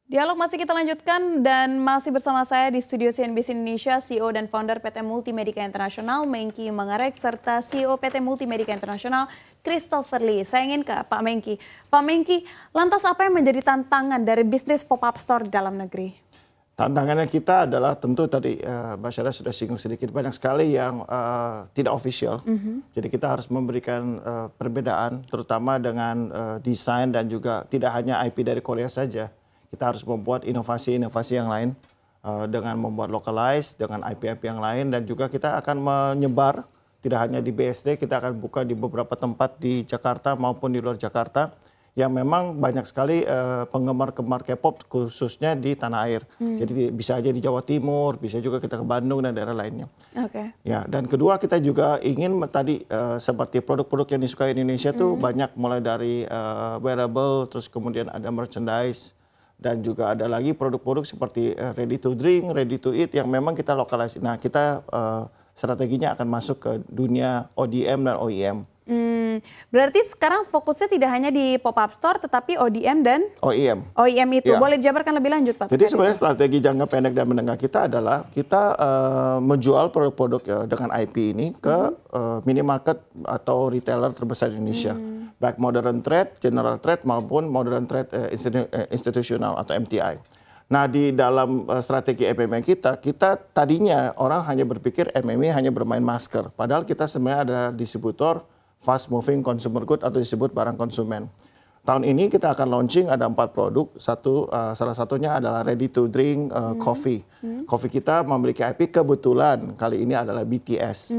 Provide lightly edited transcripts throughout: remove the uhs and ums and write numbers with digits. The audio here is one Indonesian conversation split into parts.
Dialog masih kita lanjutkan dan masih bersama saya di studio CNBC Indonesia, CEO dan founder PT Multimedika Internasional, Mengki Mangarek, serta CEO PT Multimedika Internasional, Christopher Lee. Saya ingin ke Pak Mengki. Pak Mengki, lantas apa yang menjadi tantangan dari bisnis pop-up store di dalam negeri? Tantangannya kita adalah tentu tadi Mbak Syara sudah singgung sedikit, banyak sekali yang tidak official. Jadi kita harus memberikan perbedaan terutama dengan desain dan juga tidak hanya IP dari Korea saja. Kita harus membuat inovasi-inovasi yang lain dengan membuat localize dengan IP-IP yang lain, dan juga kita akan menyebar tidak hanya di BSD, kita akan buka di beberapa tempat di Jakarta maupun di luar Jakarta yang memang banyak sekali penggemar-penggemar K-pop khususnya di tanah air. Jadi bisa aja di Jawa Timur, bisa juga kita ke Bandung dan daerah lainnya. Oke. Ya, dan kedua kita juga ingin tadi seperti produk-produk yang disukai Indonesia tuh banyak, mulai dari wearable, terus kemudian ada merchandise, dan juga ada lagi produk-produk seperti ready to drink, ready to eat yang memang kita lokalisasi. Nah, kita strateginya akan masuk ke dunia ODM dan OEM. Berarti sekarang fokusnya tidak hanya di pop-up store, tetapi ODM dan OEM. OEM itu. Ya. Boleh dijabarkan lebih lanjut, Pak? Jadi sebenarnya strategi jangka pendek dan menengah kita adalah kita menjual produk-produk dengan IP ini ke minimarket atau retailer terbesar di Indonesia. Baik modern trade, general trade maupun modern trade institusional atau MTI. Nah, di dalam strategi MMA kita tadinya orang hanya berpikir MMA hanya bermain masker. Padahal kita sebenarnya ada distributor fast moving consumer good atau disebut barang konsumen. Tahun ini kita akan launching ada 4 produk. Salah satunya adalah ready to drink coffee. Coffee kita memiliki IP kebetulan kali ini adalah BTS.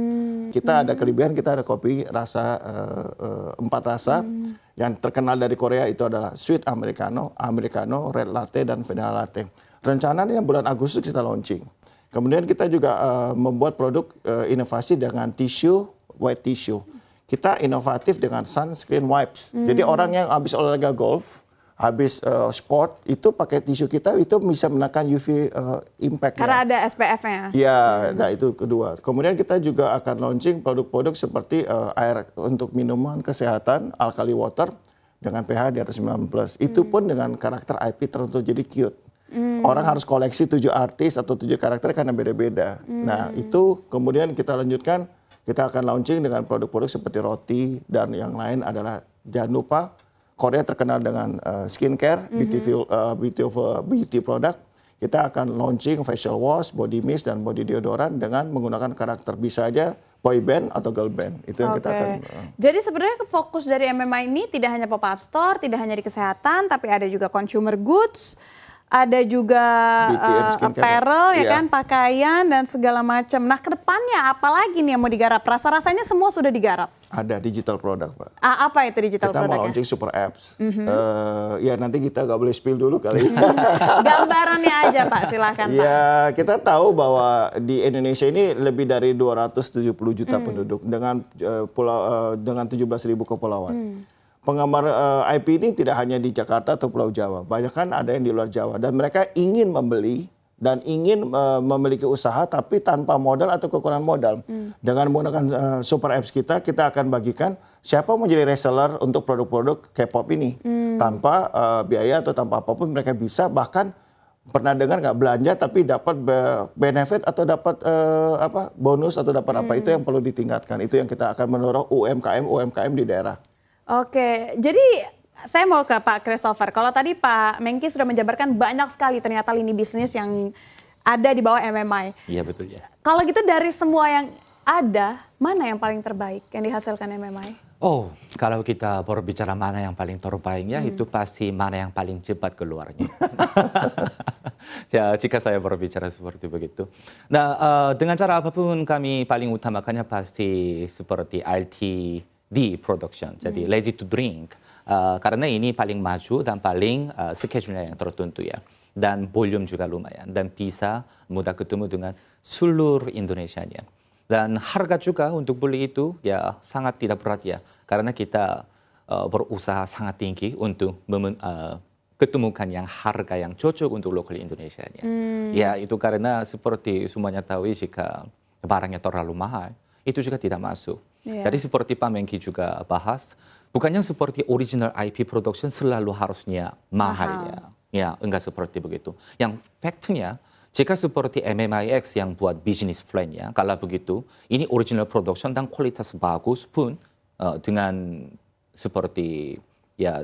Kita ada kelebihan, kita ada kopi rasa 4 rasa. Yang terkenal dari Korea itu adalah sweet americano, americano, red latte, dan vanilla latte. Rencananya bulan Agustus kita launching. Kemudian kita juga membuat produk inovasi dengan tisu, white tissue. Kita inovatif dengan sunscreen wipes. Jadi orang yang habis olahraga golf, habis sport, itu pakai tisu kita itu bisa menekan UV impact. Karena ada SPF-nya. Ya, nah itu kedua. Kemudian kita juga akan launching produk-produk seperti air untuk minuman kesehatan, alkali water dengan pH di atas 9+. Itu pun dengan karakter IP tertentu, jadi cute. Orang harus koleksi 7 artis atau 7 karakter karena beda-beda. Nah, itu kemudian kita lanjutkan. Kita akan launching dengan produk-produk seperti roti, dan yang lain adalah jangan lupa Korea terkenal dengan skincare, beauty product. Kita akan launching facial wash, body mist, dan body deodorant dengan menggunakan karakter, bisa aja boy band atau girl band. Itu yang kita akan. Jadi sebenarnya fokus dari MMA ini tidak hanya pop-up store, tidak hanya di kesehatan, tapi ada juga consumer goods. Ada juga apparel, ya kan, pakaian dan segala macam. Nah, kedepannya apa lagi nih yang mau digarap? Rasa-rasanya semua sudah digarap. Ada digital product, Pak. Apa itu digital kita product? Kita mau launching super apps. Ya nanti kita nggak boleh spill dulu kali. Gambarannya aja, Pak, silakan. Ya, kita tahu bahwa di Indonesia ini lebih dari 270 juta penduduk dengan dengan 17.000 kepulauan. Penggemar IP ini tidak hanya di Jakarta atau Pulau Jawa, banyak kan ada yang di luar Jawa, dan mereka ingin membeli dan ingin memiliki usaha tapi tanpa modal atau kekurangan modal. Dengan menggunakan super apps kita akan bagikan siapa mau jadi reseller untuk produk-produk K-pop ini tanpa biaya atau tanpa apapun. Mereka bisa bahkan pernah dengar nggak belanja tapi dapat benefit atau dapat bonus atau dapat apa, itu yang perlu ditingkatkan. Itu yang kita akan mendorong UMKM di daerah. Oke, jadi saya mau ke Pak Christopher. Kalau tadi Pak Mengki sudah menjabarkan banyak sekali ternyata lini bisnis yang ada di bawah MMI. Iya, betul ya. Kalau gitu dari semua yang ada, mana yang paling terbaik yang dihasilkan MMI? Oh, kalau kita berbicara mana yang paling terbaiknya, itu pasti mana yang paling cepat keluarnya. Ya, jika saya berbicara seperti begitu. Nah, dengan cara apapun kami paling utamakannya pasti seperti RTD production, jadi ready to drink. Karena ini paling maju dan paling schedule-nya yang tertentu ya. Dan volume juga lumayan. Dan bisa mudah ketemu dengan seluruh Indonesianya. Dan harga juga untuk beli itu ya sangat tidak berat ya. Karena kita berusaha sangat tinggi untuk ketemukan yang harga yang cocok untuk lokal Indonesianya. Ya itu karena seperti semuanya tahu jika barangnya terlalu mahal, itu juga tidak masuk. Jadi seperti Pak Mengki juga bahas, bukannya seperti original IP production selalu harusnya mahal ya. Ya, enggak seperti begitu. Yang faktanya, jika seperti MMIX yang buat bisnis plan ya, kalau begitu, ini original production dan kualitas bagus pun dengan seperti ya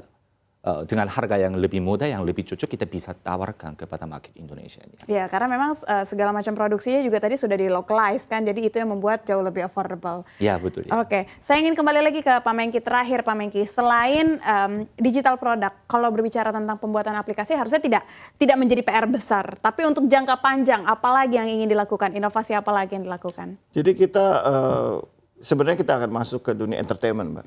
dengan harga yang lebih mudah, yang lebih cocok kita bisa tawarkan kepada market Indonesia. Ya, karena memang segala macam produksinya juga tadi sudah di-localize kan, jadi itu yang membuat jauh lebih affordable. Ya, betul. Ya. Oke, saya ingin kembali lagi ke Pak Menkki terakhir, Pak Menkki. Selain digital product, kalau berbicara tentang pembuatan aplikasi harusnya tidak menjadi PR besar. Tapi untuk jangka panjang, apalagi yang ingin dilakukan? Inovasi apa lagi yang dilakukan? Jadi kita sebenarnya kita akan masuk ke dunia entertainment, Mbak.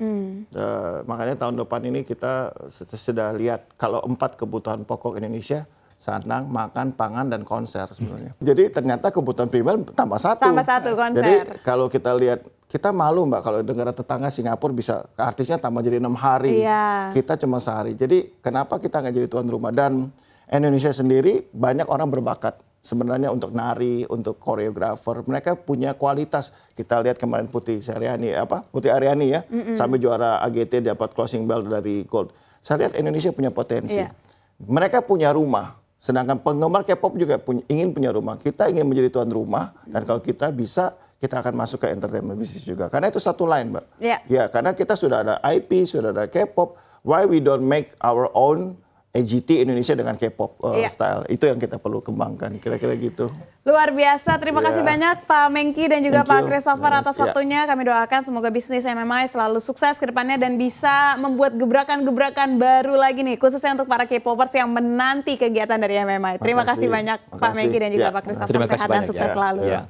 Makanya tahun depan ini kita sudah lihat kalau 4 kebutuhan pokok Indonesia, sandang, makan, pangan, dan konser sebenarnya. Jadi ternyata kebutuhan primer tambah satu. Tambah satu, konser. Jadi kalau kita lihat, kita malu Mbak kalau negara tetangga Singapura bisa artisnya tambah jadi 6 hari. Iya. Kita cuma sehari. Jadi kenapa kita nggak jadi tuan rumah? Dan Indonesia sendiri banyak orang berbakat. Sebenarnya untuk nari, untuk koreografer, mereka punya kualitas. Kita lihat kemarin Putri Aryani ya, sampai juara AGT dapat closing bell dari Gold. Saya lihat Indonesia punya potensi. Iya. Mereka punya rumah, sedangkan penggemar K-pop juga ingin punya rumah. Kita ingin menjadi tuan rumah, dan kalau kita bisa, kita akan masuk ke entertainment business juga. Karena itu satu line, Mbak. Iya. Ya, karena kita sudah ada IP, sudah ada K-pop. Why we don't make our own AGT Indonesia dengan K-pop style? Itu yang kita perlu kembangkan, kira-kira gitu. Luar biasa, terima kasih banyak Pak Menkki dan juga Thank Pak you. Christopher atas waktunya. Kami doakan semoga bisnis MMI selalu sukses ke depannya dan bisa membuat gebrakan-gebrakan baru lagi nih, khususnya untuk para K-popers yang menanti kegiatan dari MMI. Terima kasih banyak Pak Menkki dan juga Pak Christopher. Terima kasih Sehat dan banyak, sukses ya. selalu. Ya.